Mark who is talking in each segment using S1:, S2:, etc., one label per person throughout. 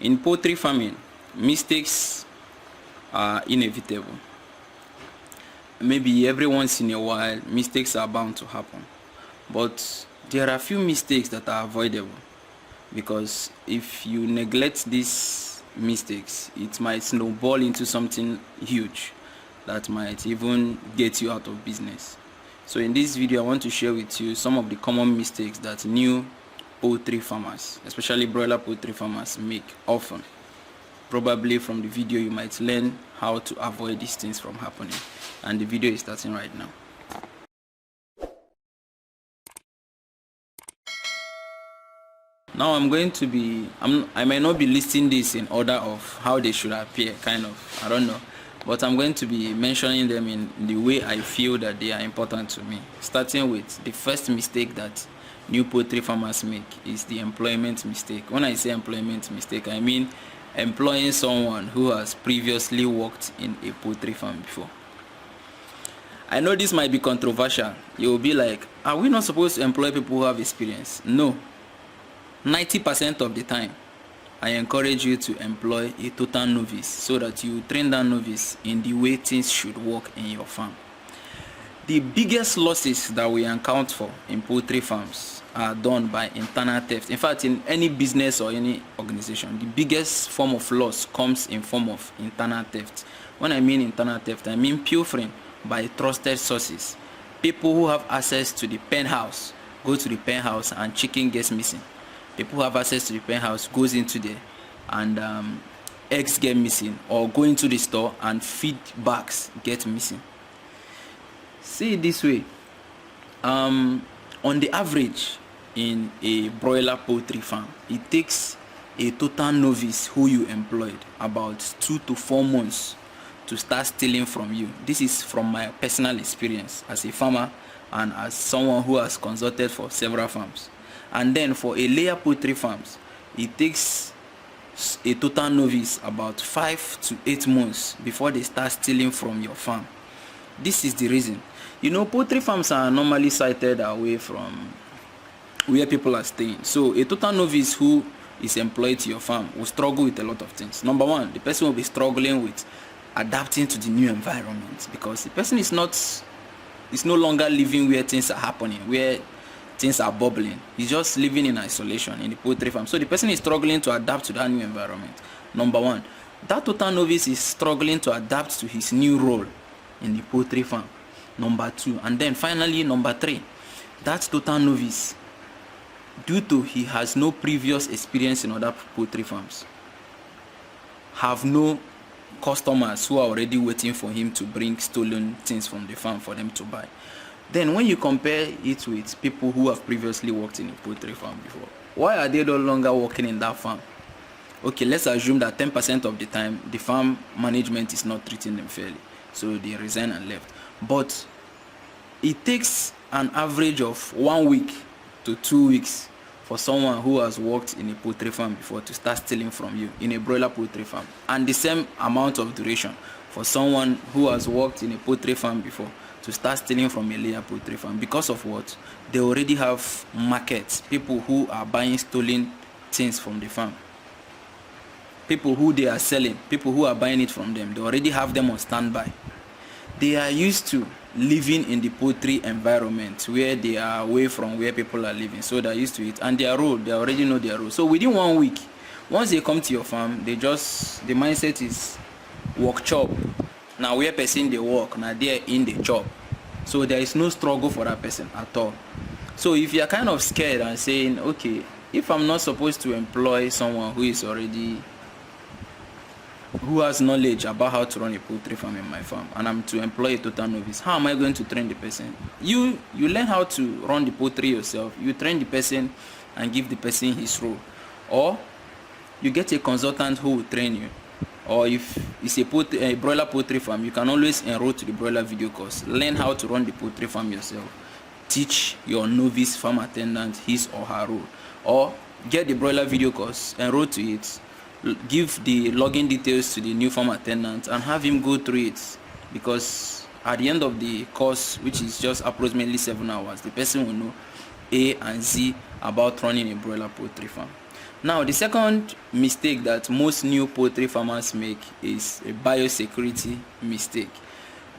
S1: In poultry farming, mistakes are inevitable. Maybe every once in a while, mistakes are bound to happen. But there are few mistakes that are avoidable, because if you neglect these mistakes, it might snowball into something huge that might even get you out of business. So in this video, I want to share with you some of the common mistakes that new poultry farmers, especially broiler poultry farmers, make often. Probably from the video you might learn how to avoid these things from happening, and the video is starting right now. Now I might not be listing this in order of how they should appear, kind of, I don't know, but I'm going to be mentioning them in the way I feel that they are important to me. Starting with the first mistake that new poultry farmers make is the employment mistake. When I say employment mistake, I mean employing someone who has previously worked in a poultry farm before. I know this might be controversial. You will be like, are we not supposed to employ people who have experience? No. 90% of the time, I encourage you to employ a total novice so that you train that novice in the way things should work in your farm. The biggest losses that we encounter in poultry farms are done by internal theft. In fact, in any business or any organization, the biggest form of loss comes in form of internal theft. When I mean internal theft, I mean pilfering by trusted sources. People who have access to the penthouse go to the penthouse and chicken gets missing. People who have access to the penthouse goes into there and eggs get missing, or go into the store and feed bags get missing. See it this way, on the average in a broiler poultry farm, it takes a total novice who you employed about 2 to 4 months to start stealing from you. This is from my personal experience as a farmer and as someone who has consulted for several farms. And then for a layer poultry farms, it takes a total novice about 5 to 8 months before they start stealing from your farm. This is the reason. You know, poultry farms are normally sited away from where people are staying. So a total novice who is employed to your farm will struggle with a lot of things. Number one, the person will be struggling with adapting to the new environment, because the person is no longer living where things are happening, where things are bubbling. He's just living in isolation in the poultry farm. So the person is struggling to adapt to that new environment. Number one, that total novice is struggling to adapt to his new role in the poultry farm. Number two, and then finally number three, that total novice, due to he has no previous experience in other poultry farms, have no customers who are already waiting for him to bring stolen things from the farm for them to buy. Then when you compare it with people who have previously worked in a poultry farm before, why are they no longer working in that farm? Okay, let's assume that 10% of the time the farm management is not treating them fairly, so they resign and left. But it takes an average of 1 week to 2 weeks for someone who has worked in a poultry farm before to start stealing from you in a broiler poultry farm, and the same amount of duration for someone who has worked in a poultry farm before to start stealing from a layer poultry farm. Because of what? They already have markets, people who are buying stolen things from the farm, people who they are selling, people who are buying it from them. They already have them on standby. They are used to living in the poultry environment where they are away from where people are living, so they're used to it, and their role, they already know their role. So within 1 week, once they come to your farm, the mindset is work chop. Now where person they work, now they're in the job. So there is no struggle for that person at all. So if you're kind of scared and saying, okay, if I'm not supposed to employ someone who has knowledge about how to run a poultry farm in my farm, and I'm to employ a total novice, how am I going to train the person? You learn how to run the poultry yourself. You train the person and give the person his role, or you get a consultant who will train you. Or if it's a broiler poultry farm, you can always enroll to the broiler video course. Learn how to run the poultry farm yourself. Teach your novice farm attendant his or her role. Or get the broiler video course, enroll to it, give the login details to the new farm attendant, and have him go through it. Because at the end of the course, which is just approximately 7 hours, the person will know A and Z about running a broiler poultry farm. Now, the second mistake that most new poultry farmers make is a biosecurity mistake.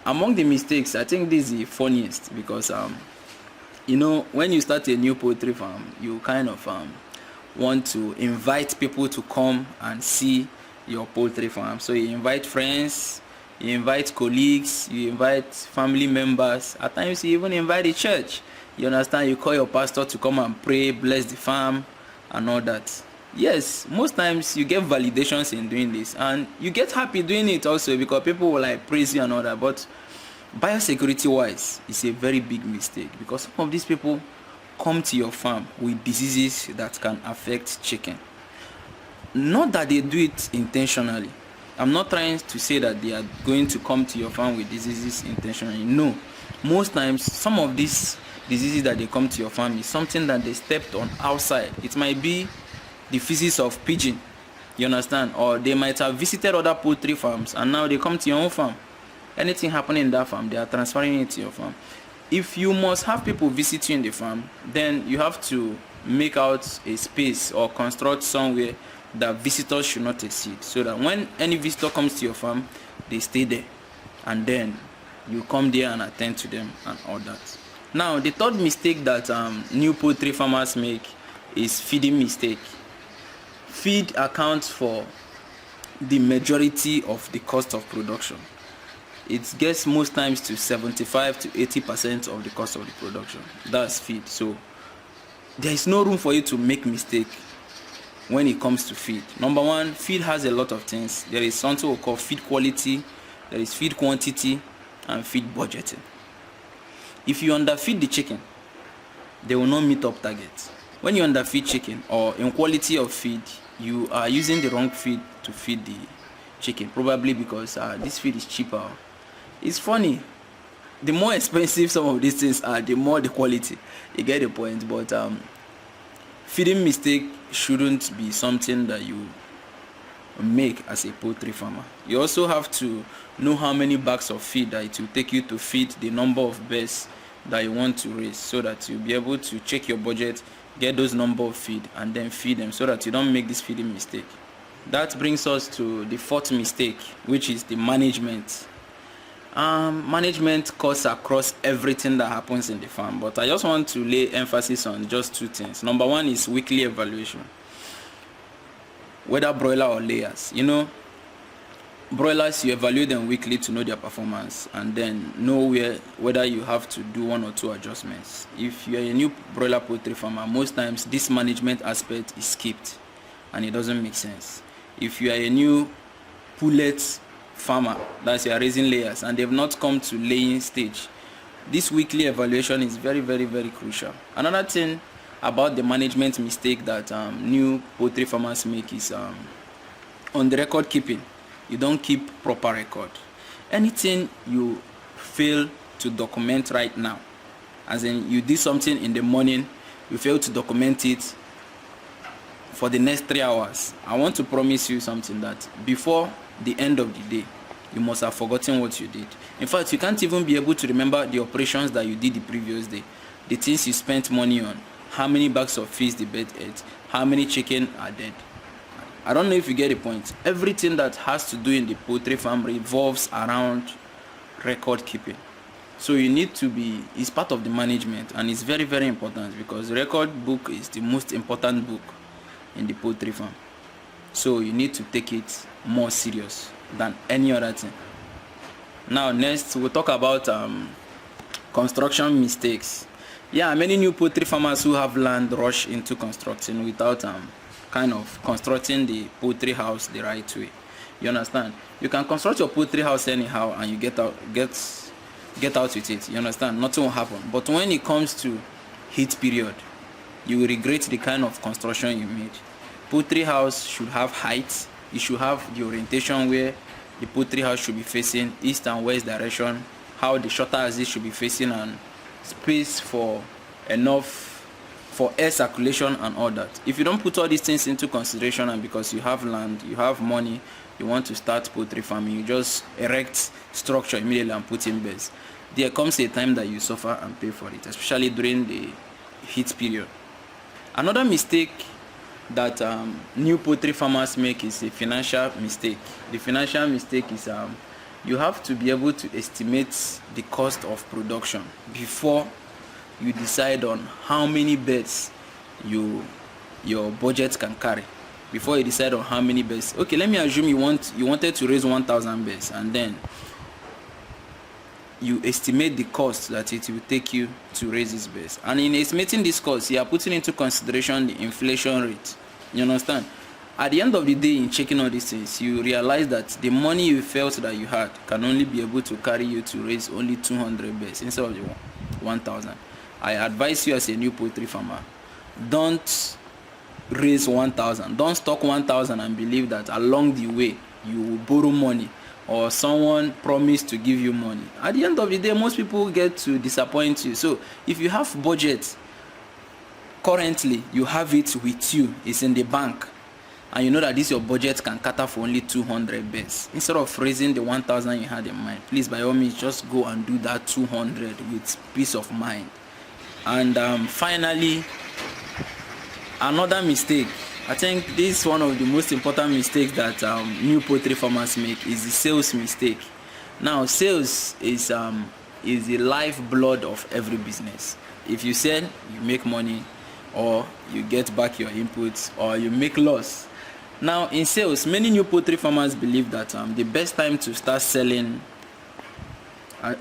S1: Among the mistakes, I think this is the funniest because when you start a new poultry farm, you kind of want to invite people to come and see your poultry farm. So you invite friends, you invite colleagues, you invite family members. At times you even invite the church. You understand? You call your pastor to come and pray, bless the farm and all that. Yes, most times you get validations in doing this, and you get happy doing it also because people will like praise you and all that. But biosecurity wise, it's a very big mistake because some of these people come to your farm with diseases that can affect chicken. Not that they do it intentionally. I'm not trying to say that they are going to come to your farm with diseases intentionally. No. Most times, some of these diseases that they come to your farm is something that they stepped on outside. It might be the feces of pigeon, you understand? Or they might have visited other poultry farms and now they come to your own farm. Anything happening in that farm, they are transferring it to your farm. If you must have people visit you in the farm, then you have to make out a space or construct somewhere that visitors should not exceed, so that when any visitor comes to your farm, they stay there, and then you come there and attend to them and all that. Now, the third mistake that new poultry farmers make is feeding mistake. Feed accounts for the majority of the cost of production. It gets most times to 75 to 80% of the cost of the production. That's feed. So there is no room for you to make mistake when it comes to feed. Number one, feed has a lot of things. There is something we call feed quality, there is feed quantity, and feed budgeting. If you underfeed the chicken, they will not meet up targets. When you underfeed chicken or in quality of feed, you are using the wrong feed to feed the chicken, probably because this feed is cheaper. It's funny. The more expensive some of these things are, the more the quality. You get the point. But feeding mistake shouldn't be something that you make as a poultry farmer. You also have to know how many bags of feed that it will take you to feed the number of birds that you want to raise, so that you'll be able to check your budget, get those number of feed, and then feed them, so that you don't make this feeding mistake. That brings us to the fourth mistake, which is the management. Management cuts across everything that happens in the farm, but I just want to lay emphasis on just two things. Number one is weekly evaluation, whether broiler or layers. Broilers, you evaluate them weekly to know their performance and then know whether you have to do one or two adjustments. If you are a new broiler poultry farmer, most times this management aspect is skipped and it doesn't make sense. If you are a new pullet farmer, that's you are raising layers and they've not come to laying stage, this weekly evaluation is very, very, very crucial. Another thing about the management mistake that new poultry farmers make is on the record keeping. You don't keep proper record. Anything you fail to document right now, as in you did something in the morning, you fail to document it for the next 3 hours, I want to promise you something, that before the end of the day, you must have forgotten what you did. In fact, you can't even be able to remember the operations that you did the previous day, the things you spent money on, how many bags of fish the bird ate, how many chicken are dead. I don't know if you get the point. Everything that has to do in the poultry farm revolves around record keeping. So you need to be, it's part of the management, and it's very, very important because the record book is the most important book in the poultry farm. So you need to take it more serious than any other thing. Now next we'll talk about construction mistakes. Yeah, many new poultry farmers who have land rush into constructing without kind of constructing the poultry house the right way. You understand? You can construct your poultry house anyhow and you get out with it. You understand? Nothing will happen. But when it comes to heat period, you will regret the kind of construction you made. Poultry house should have height. You should have the orientation where the poultry house should be facing, east and west direction, how the shutter axis should be facing, and space for enough for air circulation and all that. If you don't put all these things into consideration, and because you have land, you have money, you want to start poultry farming, you just erect structure immediately and put in birds, there comes a time that you suffer and pay for it, especially during the heat period. Another mistake that new poultry farmers make is a financial mistake. The financial mistake is you have to be able to estimate the cost of production before you decide on how many birds your budget can carry. Before you decide on how many birds. Okay, let me assume you wanted to raise 1,000 birds, and then you estimate the cost that it will take you to raise these birds. And in estimating this cost, you are putting into consideration the inflation rate. You understand? At the end of the day, in checking all these things, you realize that the money you felt that you had can only be able to carry you to raise only 200 birds instead of the 1,000. I advise you as a new poultry farmer, don't raise 1,000. Don't stock 1,000 and believe that along the way you will borrow money or someone promised to give you money. At the end of the day, most people get to disappoint you. So if you have budget, currently you have it with you, it's in the bank, and you know that this your budget can cater for only 200 birds, instead of raising the 1,000 you had in mind, please by all means just go and do that 200 with peace of mind. And finally, another mistake, I think this is one of the most important mistakes that new poultry farmers make, is the sales mistake. Now, sales is the lifeblood of every business. If you sell, you make money, or you get back your inputs, or you make loss. Now, in sales, many new poultry farmers believe that the best time to start selling,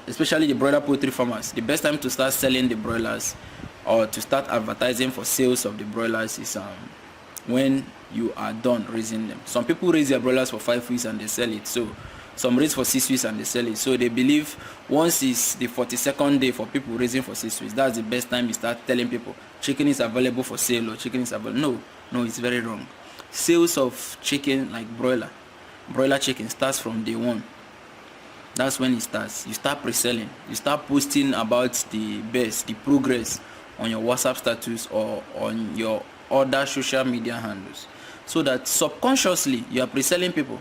S1: especially the broiler poultry farmers, the best time to start selling the broilers or to start advertising for sales of the broilers is when you are done raising them. Some people raise their broilers for 5 weeks and they sell it. So some raise for 6 weeks and they sell it. So they believe once it's the 42nd day for people raising for 6 weeks, that's the best time you start telling people chicken is available for sale or chicken is available. No, it's very wrong. Sales of chicken, like broiler chicken, starts from day one. That's when it starts. You start pre-selling. You start posting about the best, the progress on your WhatsApp status or on your other social media handles, so that subconsciously you are pre-selling people.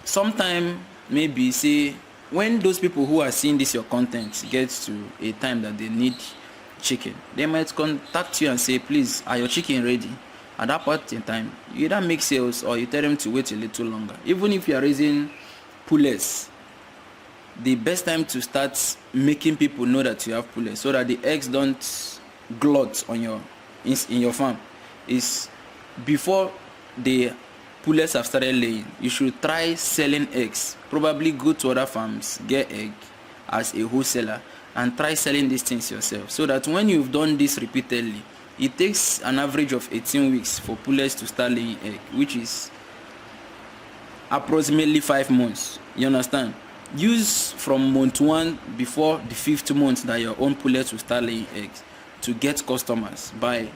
S1: Sometime, maybe say, when those people who are seeing this your content gets to a time that they need chicken, they might contact you and say, please, are your chicken ready? At that point in time, you either make sales or you tell them to wait a little longer. Even if you are raising pullets, the best time to start making people know that you have pullets, so that the eggs don't glut on in your farm, is before the pullets have started laying. You should try selling eggs. Probably go to other farms, get egg as a wholesaler, and try selling these things yourself, so that when you've done this repeatedly, it takes an average of 18 weeks for pullets to start laying egg, which is approximately 5 months. You understand? Use from month 1 before the 5th month that your own pullets will start laying eggs to get customers by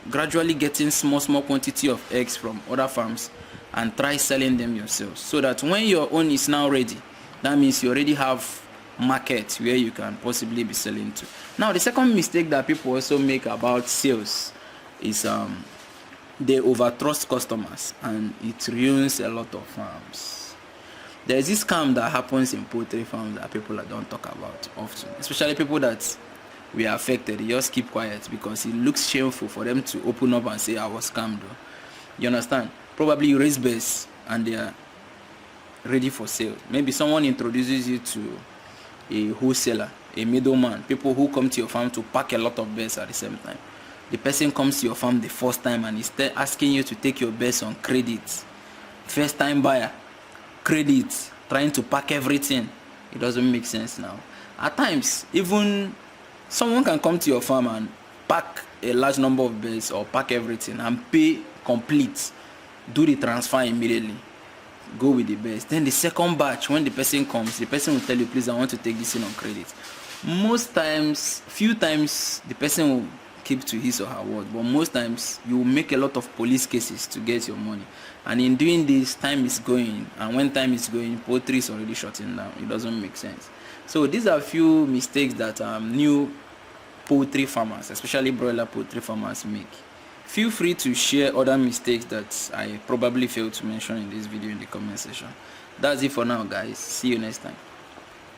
S1: gradually getting small quantity of eggs from other farms, and try selling them yourself, so that when your own is now ready, that means you already have market where you can possibly be selling to. Now, the second mistake that people also make about sales is they overtrust customers, and it ruins a lot of farms. There's this scam that happens in poultry farms that people don't talk about often, especially people that we are affected. They just keep quiet because it looks shameful for them to open up and say, I was scammed. You understand? Probably you raise birds and they are ready for sale. Maybe someone introduces you to a wholesaler, a middleman, people who come to your farm to pack a lot of birds at the same time. The person comes to your farm the first time and is asking you to take your birds on credit. First time buyer, credit, trying to pack everything. It doesn't make sense now. At times, even someone can come to your farm and pack a large number of birds or pack everything and pay complete, do the transfer immediately, go with the birds. Then the second batch, when the person comes, the person will tell you, please, I want to take this in on credit. Most times, few times, the person will keep to his or her word, but most times you will make a lot of police cases to get your money. And in doing this, time is going, and when time is going, poultry is already shutting down. It doesn't make sense. So these are a few mistakes that new poultry farmers, especially broiler poultry farmers, make. Feel free to share other mistakes that I probably failed to mention in this video in the comment section. That's it for now, guys. See you next time.